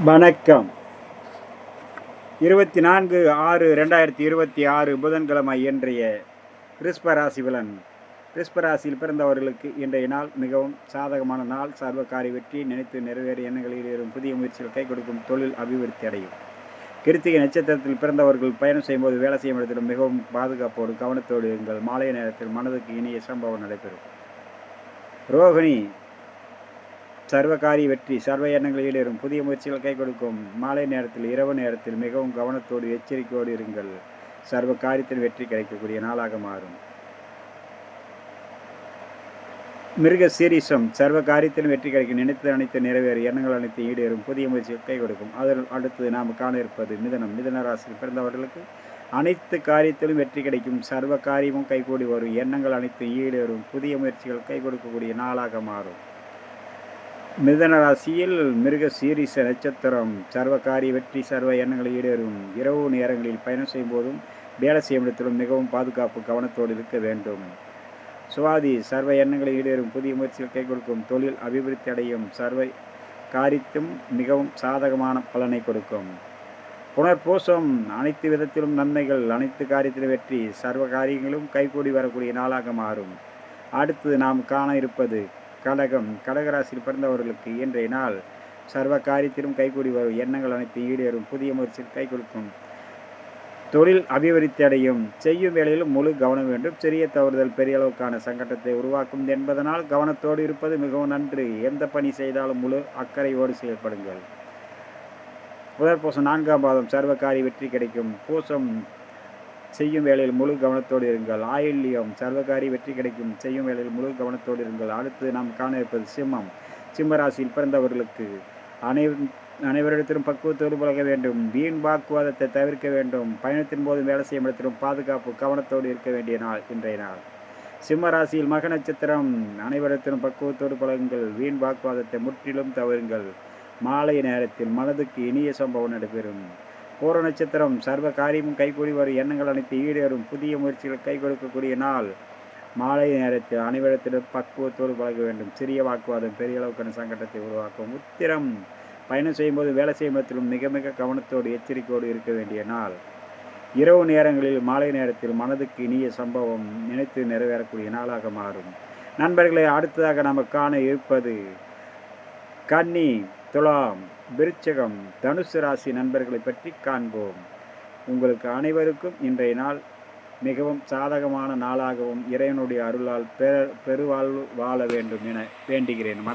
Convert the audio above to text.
வணக்கம். 24/6/2026 புதன்கிழமை இன்றைய ரிஷப ராசி பலன். ரிஷப ராசியில் பிறந்தவர்களுக்கு இன்றைய நாள் மிகவும் சாதகமான நாள். சர்வகாரிய வெற்றி, நினைத்து நிறைவேறிய எண்ணங்களில் ஏறும் புதிய முயற்சிகள் கை கொடுக்கும், தொழில் அபிவிருத்தி அடையும். கிருத்திகை நட்சத்திரத்தில் பிறந்தவர்கள் பயணம் செய்யும்போது வேலை செய்யும் இடத்திலும் மிகவும் பாதுகாப்போடு கவனத்தோடு இருங்கள். மாலை நேரத்தில் மனதுக்கு இனிய சம்பவம் நடைபெறும். ரோகிணி சர்வகாரிய வெற்றி, சர்வ எண்ணங்களில் ஈடேறும், புதிய முயற்சிகள் கை கொடுக்கும். மாலை நேரத்தில் இரவு நேரத்தில் மிகவும் கவனத்தோடு எச்சரிக்கையோடு இருங்கள். சர்வ காரியத்தில் வெற்றி கிடைக்கக்கூடிய நாளாக மாறும். மிருக சீரிஷம் சர்வ காரியத்திலும் வெற்றி கிடைக்கும், நினைத்து அனைத்து நிறைவேறு எண்ணங்கள் அனைத்து ஈடேறும், புதிய முயற்சிகள் கை கொடுக்கும். அதில் அடுத்து நாம் காண இருப்பது மிதனம். மிதன ராசியில் பிறந்தவர்களுக்கு அனைத்து காரியத்திலும் வெற்றி கிடைக்கும், சர்வ காரியமும் கைகூடி வரும், எண்ணங்கள் அனைத்து ஈடேறும், புதிய முயற்சிகள் கை கொடுக்கக்கூடிய நாளாக மாறும். மிதன ராசியில் மிருக சீரிஷ நட்சத்திரம் சர்வகாரிய வெற்றி, சர்வ எண்ணங்களில் ஈடேறும். இரவு நேரங்களில் பயணம் செய்யும் போதும் வேலை செய்யும் இடத்திலும் மிகவும் பாதுகாப்பு கவனத்தோடு இருக்க வேண்டும். சுவாதி சர்வ எண்ணங்களில் ஈடேறும், புதிய முயற்சிகள் கை கொடுக்கும், தொழில் அபிவிருத்தி அடையும், சர்வ காரியத்தும் மிகவும் சாதகமான பலனை கொடுக்கும். புனர்பூசம் அனைத்து விதத்திலும் நன்மைகள், அனைத்து காரியத்திலும் வெற்றி, சர்வ காரியங்களும் கைகூடி வரக்கூடிய நாளாக மாறும். அடுத்து நாம் காண இருப்பது கடகம். கடகராசியில் பிறந்தவர்களுக்கு இன்றைய நாள் சர்வ காரியத்திலும் கைகூடி வரும், எண்ணங்கள் அனைத்து ஈடேறும், புதிய முயற்சியில் கை கொடுக்கும், தொழில் அபிவிருத்தி அடையும். செய்யும் வேளையிலும் முழு கவனம் வேண்டும். சிறிய தவறுதல் பெரிய அளவுக்கான சங்கடத்தை உருவாக்கும் என்பதனால் கவனத்தோடு இருப்பது மிகவும் நன்று. எந்த பணி செய்தாலும் முழு அக்கறையோடு செயல்படுங்கள். புனர்பூசம் 4ஆம் பாதம் சர்வகாரிய வெற்றி கிடைக்கும். பூசம் செய்யும் வேளையில் முழு கவனத்தோடு இருங்கள். ஆயில்யம் சர்வகாரிய வெற்றி கிடைக்கும், செய்யும் வேளையில் முழு கவனத்தோடு இருங்கள். அடுத்து நாம் காண இருப்பது சிம்மம். சிம்ம ராசியில் பிறந்தவர்களுக்கு அனைவரிடத்திலும் பக்குவத்தோடு பழக வேண்டும். வீண் வாக்குவாதத்தை தவிர்க்க வேண்டும். பயணத்தின் போது வேலை செய்யும் இடத்திலும் பாதுகாப்பு கவனத்தோடு இருக்க வேண்டிய நாள் இன்றைய நாள். சிம்ம ராசியில் மக நட்சத்திரம் அனைவரிடத்திலும் பக்குவத்தோடு பழகுங்கள். வீண் வாக்குவாதத்தை முற்றிலும் தவிருங்கள். மாலை நேரத்தில் மனதுக்கு இனிய சம்பவம் நடைபெறும். பூர நட்சத்திரம் சர்வ காரியமும் கைகூடி வரும், எண்ணங்கள் அனைத்து ஈடேறும், புதிய முயற்சிகள் கை கொடுக்கக்கூடிய நாள். மாலை நேரத்தில் அனைவரிடத்திலும் பக்குவத்தோடு பழக வேண்டும். சிறிய வாக்குவாதம் பெரிய அளவுக்கான சங்கடத்தை உருவாக்கும். உத்திரம் பயணம் செய்யும்போது வேலை செய்யும் இடத்திலும் மிக மிக கவனத்தோடு எச்சரிக்கையோடு இருக்க வேண்டிய நாள். இரவு நேரங்களில் மாலை நேரத்தில் மனதுக்கு இனிய சம்பவம் நினைத்து நிறைவேறக்கூடிய நாளாக மாறும். நண்பர்களே, அடுத்ததாக நாம் காண இருப்பது கன்னி, துலாம், விருச்சிகம், தனுசு ராசி நண்பர்களை பற்றி காண்போம். உங்களுக்கு அனைவருக்கும் இன்றைய நாள் மிகவும் சாதகமான நாளாகவும் இறைவனுடைய அருளால் பெருவாழ்வு வாழ வேண்டும் என வேண்டுகிறேன்.